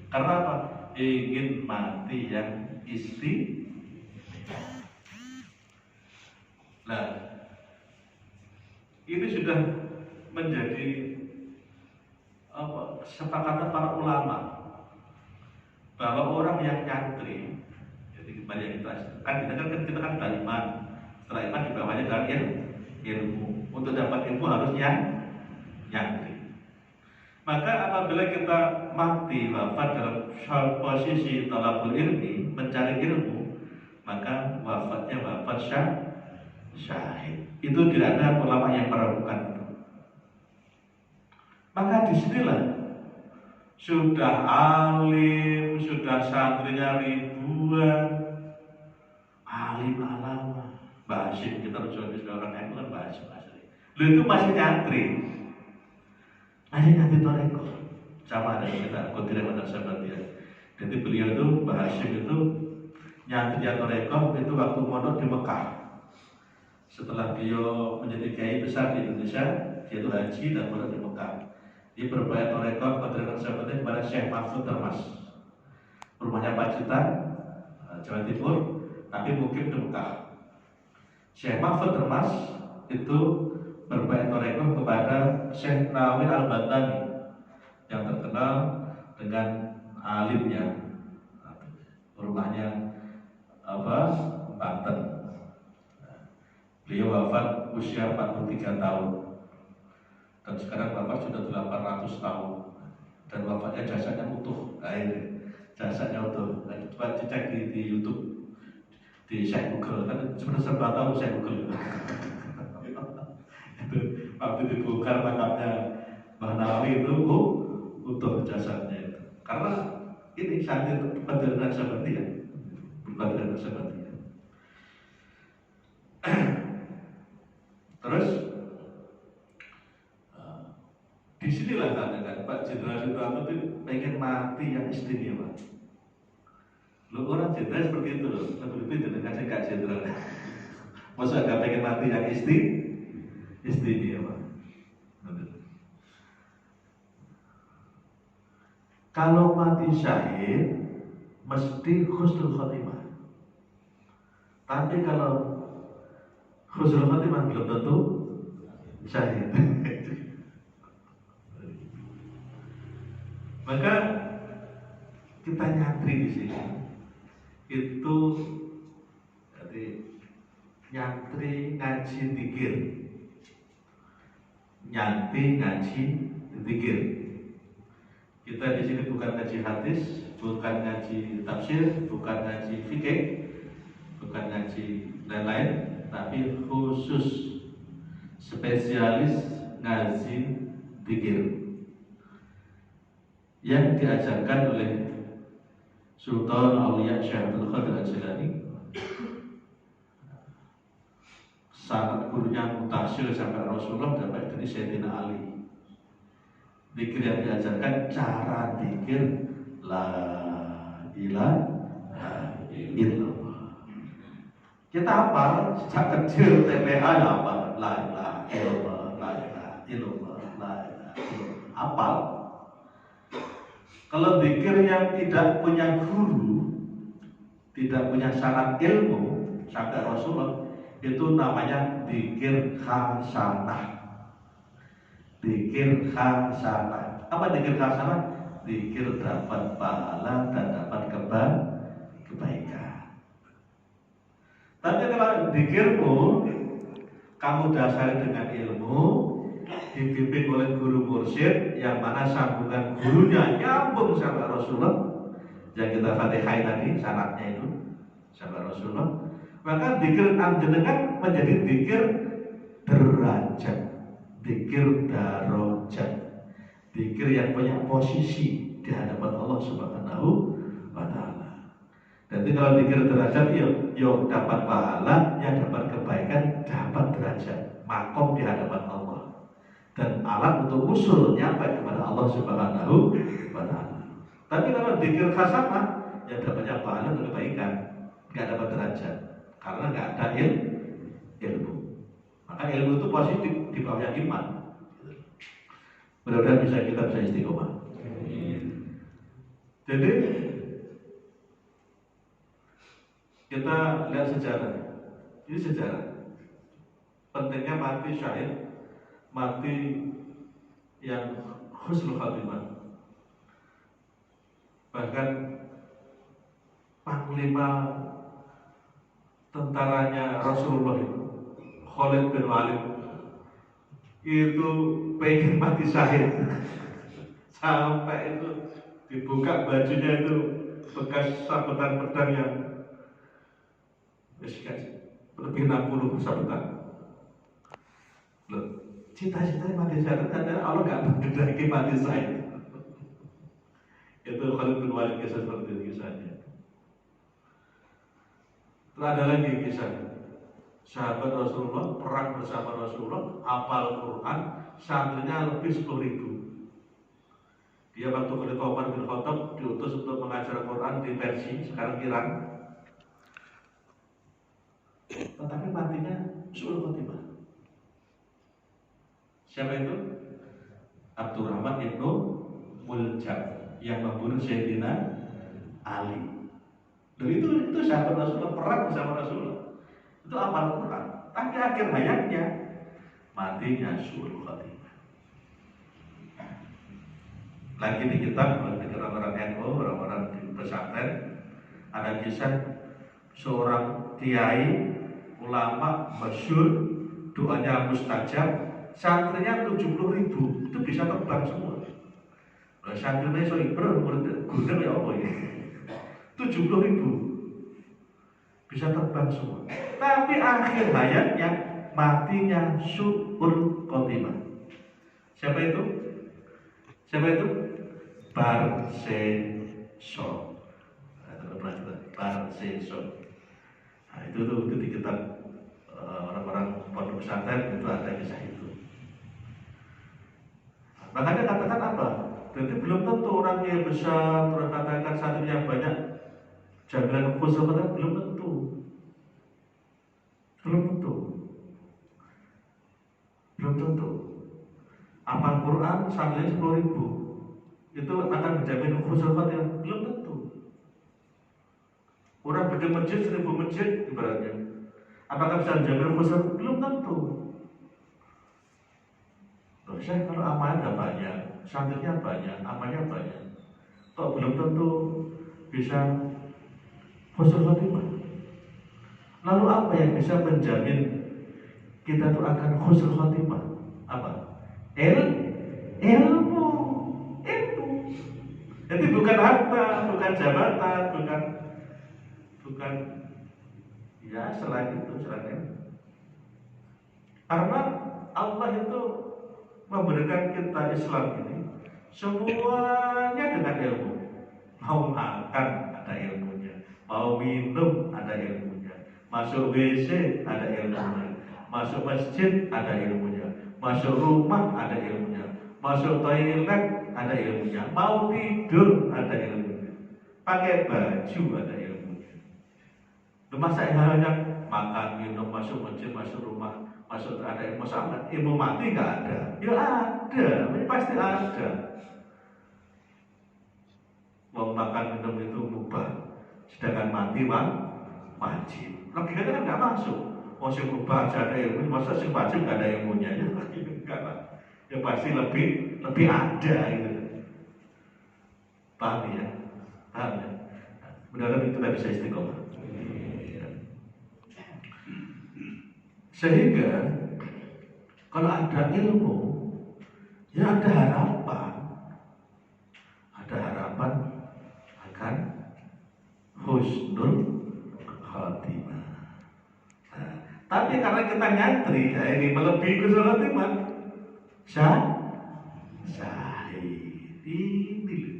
Karena apa? Ingin mati yang Nah, ini sudah menjadi kesepakatan para ulama bahwa orang yang nyantri, jadi banyak kita kan sudah iman. Setelah iman di bawahnya adalah ilmu. Untuk dapat ilmu harusnya nyantri. Maka apabila kita mati wafat dalam posisi talabul ilmi, mencari ilmu, maka wafatnya wafat syahid. Itu tidak ada ulama yang meragukan itu. Maka disinilah sudah alim, sudah santrinya ribuan, alim alama. Mbah Hasyim, kita berjuang di orang lain kan Mbah Hasyim asli. Lu itu masih nyantri toreko. Sama ada kita Qadriyah pada sahabat dia. Jadi beliau itu Mbah Hasyim itu nyantri toreko itu waktu mondok di Mekah. Setelah beliau menjadi kiai besar di Indonesia, dia itu haji dan mondok di Mekah. Dia berbayar toreko Qadriyah sahabatnya kepada Syekh Mahfud Termas. Rumahnya Pacitan, Jawa Timur, tapi mungkin di Mekah. Syekh Mahfud Termas itu berbayar toreko kepada Syekh Nawir Al-Bantani yang terkenal dengan alimnya. Rumahnya Banten. Beliau wafat usia 43 tahun dan sekarang wafat sudah 800 tahun dan wafatnya jasadnya utuh. Jasadnya utuh. Coba cek di YouTube, di Syekh Google, kan sebenarnya serba tahu Syekh Google. Itu waktu dibongkar makamnya Mbah Nawawi itu utuh jasadnya itu. Karena ini santri Qadriyah seperti ya, Qadriyah seperti ya. Terus disinilah katakan Pak Jenderal Sutomo itu pengen mati yang istimewa. Lo orang jenderal seperti itu loh, lebih itu dengan Kak Jenderal. Masa gak pengen mati yang istimewa. Kalau mati syahid mesti husnul khotimah. Tapi kalau husnul khotimah belum tentu syahid. Maka kita nyantri di sini itu jadi nyantri ngaji zikir, nyantri ngaji zikir. Kita di sini bukan ngaji hadis, bukan ngaji tafsir, bukan ngaji fikih, bukan ngaji lain-lain, tapi khusus spesialis ngaji zikir yang diajarkan oleh Sultan Aulia Syekh Abdul Qadir Al-Jilani, sangat gurunya mutasyir sampai Rasulullah dapat dari Sayyidina Ali. Zikir yang diajarkan cara zikir la ilaha illallah. Kita hafal sejak kecil TPA ya apa? La ilaha illallah, la ilaha illallah, la ilaha illallah. Hafal. Kalau zikir yang tidak punya guru, tidak punya syarat ilmu sampai Rasulullah, itu namanya zikir hasanah. Zikir hasanah. Apa zikir hasanah? Zikir dapat pahala dan dapat kebaikan. Tapi kalau zikirmu kamu dasari dengan ilmu, dibimbing oleh guru mursyid yang mana sambungan gurunya nyambung sampai Rasulullah, yang kita Fatihah tadi syaratnya itu sampai Rasulullah, maka zikir anjenengan menjadi zikir derajat, zikir darajat, zikir yang punya posisi di hadapan Allah Subhanahu wa Ta'ala. Jadi kalau zikir derajat ya dapat pahala, ya dapat kebaikan, dapat derajat, makom di hadapan Allah, dan alat untuk usul nyampe kepada Allah Subhanahu wa Ta'ala. Tapi kalau zikir hasanah, ya dapatnya pahala dan kebaikan, nggak dapat derajat karena nggak ada ilmu. Maka ilmu itu positif di bawahnya iman. Mudah-mudahan kita bisa istiqomah. Jadi kita lihat sejarah. Ini sejarah. Pentingnya mati syahid, mati yang husnul khatimah. Bahkan panglima tentaranya Rasulullah itu, Khalid bin Walid, itu pengen mati syahid. Sampai itu dibuka bajunya itu bekas sabetan pedang yang lebih 60 sabetan. Loh, cita-citanya mati syahid, karena Allah nggak menghendaki mati syahid. Itu Khalid bin Walid, kisah seperti itu kisahnya. Terus ada lagi kisah sahabat Rasulullah perang bersama Rasulullah, hafal Quran, santrinya lebih 10.000. Dia waktu Khalifah Umar bin Khattab diutus untuk mengajar Quran di Persia, sekarang Iran. Tetapi matinya suul khotimah. Siapa itu? Abdurrahman ibnu Muljam yang membunuh Sayyidina Ali. Dan itu sahabat Rasulullah, perang bersama Rasulullah. Itu hafal Quran. Tapi akhir hayatnya matinya suul khotimah. Lagi di kitab orang-orang NU, orang-orang di pesantren, ada kisah seorang kiai ulama masyhur, doanya mustajab, santrinya 70.000, itu bisa terbang semua. Santrinya so iber, guna ya apa ya? 70.000 bisa terbang semua. Tapi akhir hayatnya matinya suul khotimah. Siapa itu? Siapa itu? Barseso. Barseso. Nah, itu di kitab orang-orang pondok pesantren itu ada kisah itu. Makanya katakan apa? Berarti belum tentu orang yang besar, terus katakan santrinya banyak, jaminan khusus belum tentu. Belum tentu. Belum tentu. Hafal Quran santrinya 10.000. Itu akan menjamin khusus khotimah? Belum tentu. Orang beda masjid 1.000 masjid ibaratnya, apakah bisa menjamin khusus? Belum tentu. Loh, saya kalau amalnya banyak, santrinya banyak, amalnya banyak, kok belum tentu bisa khusus khotimah? Lalu apa yang bisa menjamin kita tuh akan khusus khotimah? Apa? Ilmu. Jadi bukan harta, bukan jabatan, bukan ya selain itu. Karena Allah itu memberikan kita Islam ini semuanya dengan ilmu. Mau makan ada ilmunya, mau minum ada ilmunya, masuk WC ada ilmunya, masuk masjid ada ilmunya, masuk rumah ada ilmunya, masuk toilet ada ilmunya, mau tidur ada ilmunya, pakai baju ada ilmunya. Masa hanya makan, minum, masuk masjid, masuk rumah, masuk ada ilmu sama, ilmu mati nggak ada? Ya ada, ini pasti ada. Mau makan minum itu mubah, sedangkan mati wajib. Logikanya kan nggak masuk. Mau sing mubah aja ada ilmu, masa sing wajib nggak ada ilmunya? Ya enggak lah. Ya pasti lebih ada gitu. Paham ya? Paham ya? Mudah-mudahan kita bisa istiqomah. Sehingga kalau ada ilmu, ya ada harapan. Ada harapan akan husnul khatimah. Nah, tapi karena kita nyantri, ini melebihi husnul khatimah, syahid ini.